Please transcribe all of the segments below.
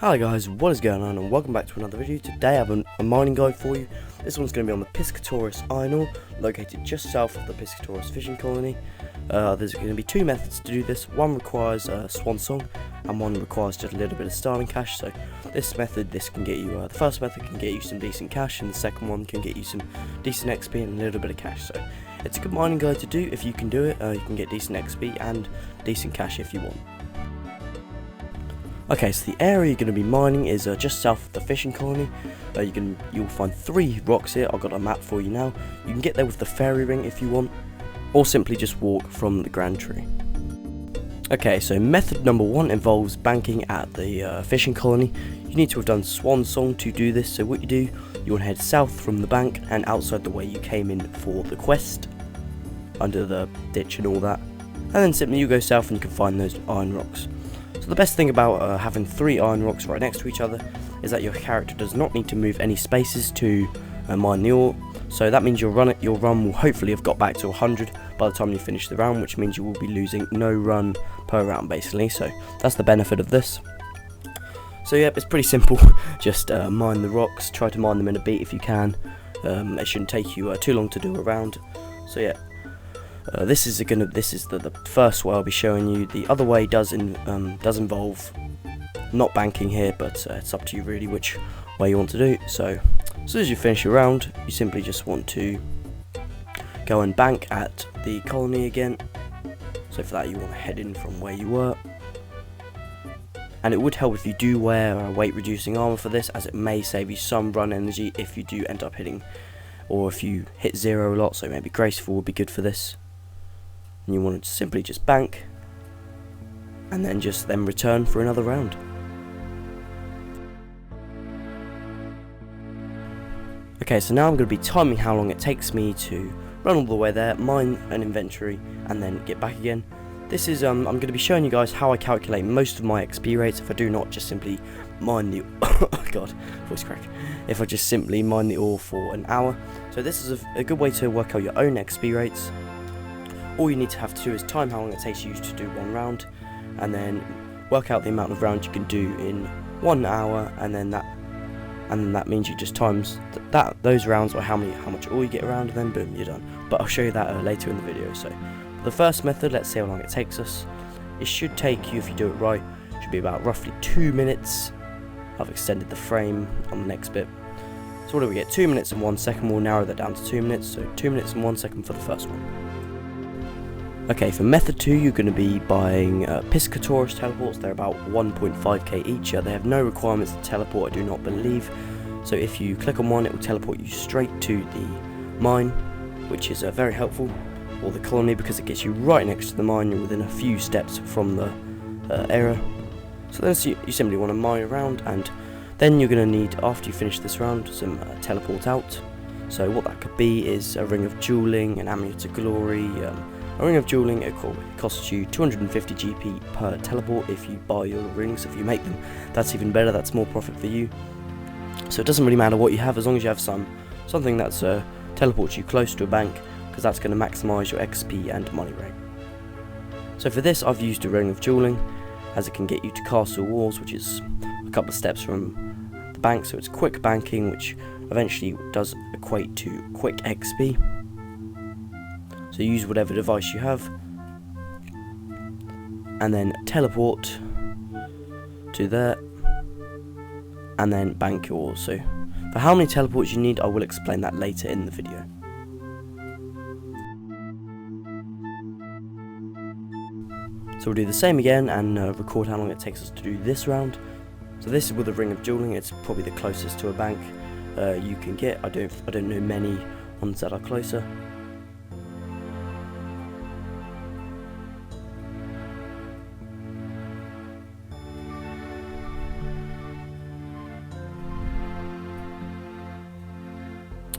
Hi guys, what is going on and welcome back to another video. Today I have a mining guide for you. This one's going to be on the Piscatoris iron ore, located just south of the Piscatoris fishing colony. There's going to be two methods to do this. One requires Swan Song and one requires just a little bit of starting cash. So this can get you, the first method can get you some decent cash, and the second one can get you some decent XP and a little bit of cash. So it's a good mining guide to do if you can do it. You can get decent XP and decent cash if you want. Okay, so the area you're going to be mining is just south of the fishing colony. You'll find 3 rocks here. I've got a map for you now. You can get there with the fairy ring if you want, or simply just walk from the grand tree. Okay, so method number 1 involves banking at the fishing colony. You need to have done Swan Song to do this. So what you do, you want to head south from the bank and outside the way you came in for the quest, under the ditch and all that. And then simply you go south and you can find those iron rocks. So the best thing about having 3 iron rocks right next to each other is that your character does not need to move any spaces to mine the ore. So that means your run will hopefully have got back to 100 by the time you finish the round, which means you will be losing no run per round basically. So that's the benefit of this. So yeah, it's pretty simple. Just mine the rocks, try to mine them in a beat if you can. It shouldn't take you too long to do a round. So yeah. This is the first way I'll be showing you. The other way does involve not banking here, but it's up to you really which way you want to do. So as soon as you finish your round, you simply just want to go and bank at the colony again. So for that you want to head in from where you were. And it would help if you do wear weight reducing armor for this, as it may save you some run energy if you do end up hitting, or if you hit 0 a lot. So maybe graceful would be good for this. And you want to simply just bank and then return for another round. Okay, so now I'm going to be timing how long it takes me to run all the way there, mine an inventory, and then get back again. This is I'm going to be showing you guys how I calculate most of my XP rates if I do not just simply mine the oh god, voice crack. If I just simply mine the ore for an hour. So this is a good way to work out your own XP rates. All you need to have to do is time how long it takes you to do one round, and then work out the amount of rounds you can do in 1 hour, and then that means you just times those rounds by how much ore you get around, and then boom, you're done. But I'll show you that later in the video. So the first method, let's see how long it takes us. It should take you, if you do it right, should be about roughly 2 minutes. I've extended the frame on the next bit. So what do we get? 2 minutes and 1 second. We'll narrow that down to 2 minutes. So 2 minutes and 1 second for the first one. Okay, for method 2, you're going to be buying Piscatoris teleports. They're about 1.5k each. They have no requirements to teleport, I do not believe. So if you click on one, it will teleport you straight to the mine, which is very helpful, or the colony, because it gets you right next to the mine. You're within a few steps from the area. So then you simply want to mine around, and then you're going to need, after you finish this round, some teleport out. So what that could be is a ring of dueling, an amulet of glory. A ring of dueling, it costs you 250 GP per teleport if you buy your rings. If you make them, that's even better, that's more profit for you. So it doesn't really matter what you have, as long as you have something that's teleports you close to a bank, because that's going to maximise your XP and money rate. So for this, I've used a ring of dueling, as it can get you to castle walls, which is a couple of steps from the bank. So it's quick banking, which eventually does equate to quick XP. So use whatever device you have, and then teleport to there, and then bank your ore. So for how many teleports you need, I will explain that later in the video. So we'll do the same again and record how long it takes us to do this round. So this is with a ring of dueling. It's probably the closest to a bank you can get. I don't know many ones that are closer.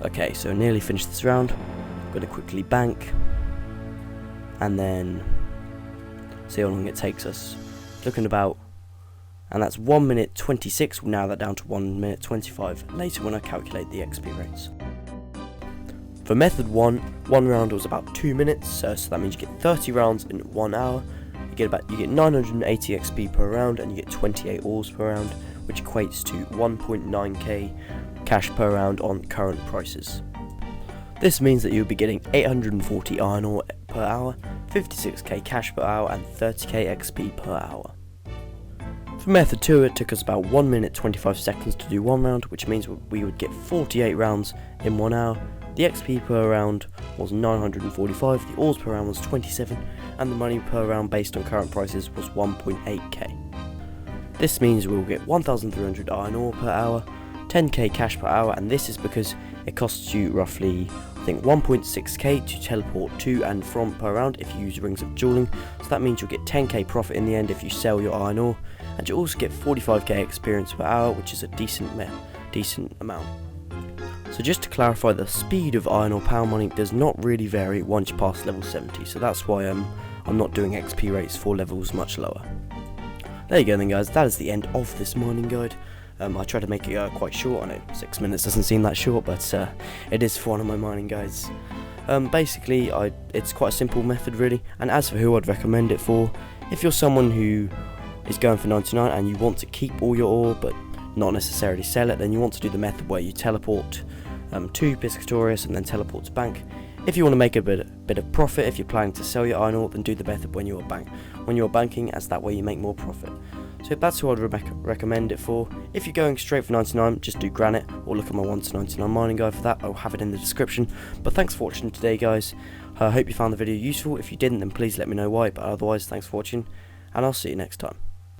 Okay, so nearly finished this round. I'm going to quickly bank and then see how long it takes us. Looking about, and that's 1 minute 26. We'll narrow that down to 1 minute 25 later when I calculate the XP rates. For method 1, one round was about 2 minutes, so that means you get 30 rounds in 1 hour. You get 980 XP per round, and you get 28 ores per round, which equates to 1.9k cash per round on current prices. This means that you'll be getting 840 iron ore per hour, 56k cash per hour, and 30k XP per hour. For method 2, it took us about 1 minute 25 seconds to do one round, which means we would get 48 rounds in 1 hour. The XP per round was 945, the ores per round was 27, and the money per round based on current prices was 1.8k. This means we will get 1,300 iron ore per hour, 10k cash per hour, and this is because it costs you roughly, I think, 1.6k to teleport to and from per round if you use Rings of Dueling, so that means you'll get 10k profit in the end if you sell your iron ore, and you'll also get 45k experience per hour, which is a decent amount. So just to clarify, the speed of iron ore power mining does not really vary once you pass level 70, so that's why I'm not doing XP rates for levels much lower. There you go then guys, that is the end of this mining guide. I tried to make it quite short. I know 6 minutes doesn't seem that short, but it is for one of my mining guides. Basically, it's quite a simple method really, and as for who I'd recommend it for, if you're someone who is going for 99 and you want to keep all your ore but not necessarily sell it, then you want to do the method where you teleport to Piscatoris and then teleport to bank. If you want to make a bit of profit, if you're planning to sell your iron ore, then do the method when you're banking, as that way you make more profit. So that's who I'd recommend it for. If you're going straight for 99, just do granite, or look at my 1 to 99 mining guide for that. I'll have it in the description. But thanks for watching today guys. I hope you found the video useful. If you didn't, then please let me know why, but otherwise thanks for watching, and I'll see you next time.